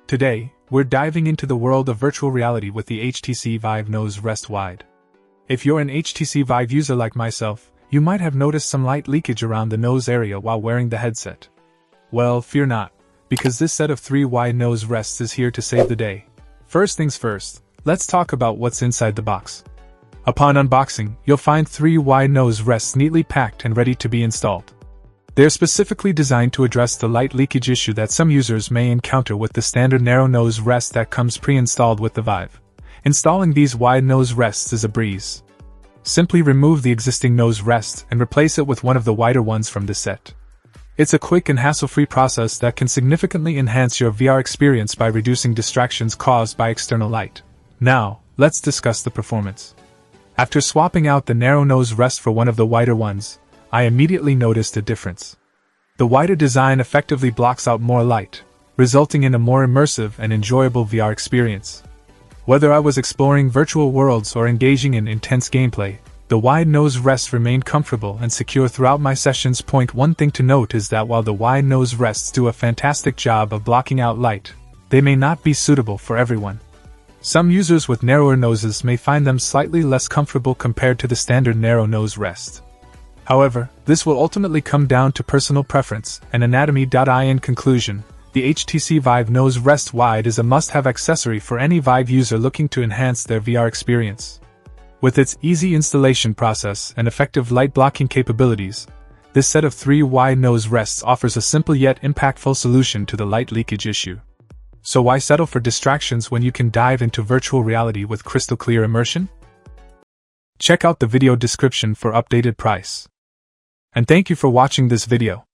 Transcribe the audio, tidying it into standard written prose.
Today, we're diving into the world of virtual reality with the HTC Vive Nose Rest Wide. If you're an HTC Vive user like myself, you might have noticed some light leakage around the nose area while wearing the headset. Well, fear not, because this set of 3 wide nose rests is here to save the day. First things first, let's talk about what's inside the box. Upon unboxing, you'll find 3 wide nose rests neatly packed and ready to be installed. They're specifically designed to address the light leakage issue that some users may encounter with the standard narrow nose rest that comes pre-installed with the Vive. Installing these wide nose rests is a breeze. Simply remove the existing nose rest and replace it with one of the wider ones from the set. It's a quick and hassle-free process that can significantly enhance your VR experience by reducing distractions caused by external light. Now, let's discuss the performance. After swapping out the narrow nose rest for one of the wider ones, I immediately noticed a difference. The wider design effectively blocks out more light, resulting in a more immersive and enjoyable VR experience. Whether I was exploring virtual worlds or engaging in intense gameplay, the wide nose rests remained comfortable and secure throughout my sessions. One thing to note is that while the wide nose rests do a fantastic job of blocking out light, they may not be suitable for everyone. Some users with narrower noses may find them slightly less comfortable compared to the standard narrow nose rest. However, this will ultimately come down to personal preference and anatomy. In conclusion, the HTC Vive Nose Rest Wide is a must-have accessory for any Vive user looking to enhance their VR experience. With its easy installation process and effective light blocking capabilities, this set of 3 wide nose rests offers a simple yet impactful solution to the light leakage issue. So why settle for distractions when you can dive into virtual reality with crystal clear immersion? Check out the video description for updated price. And thank you for watching this video.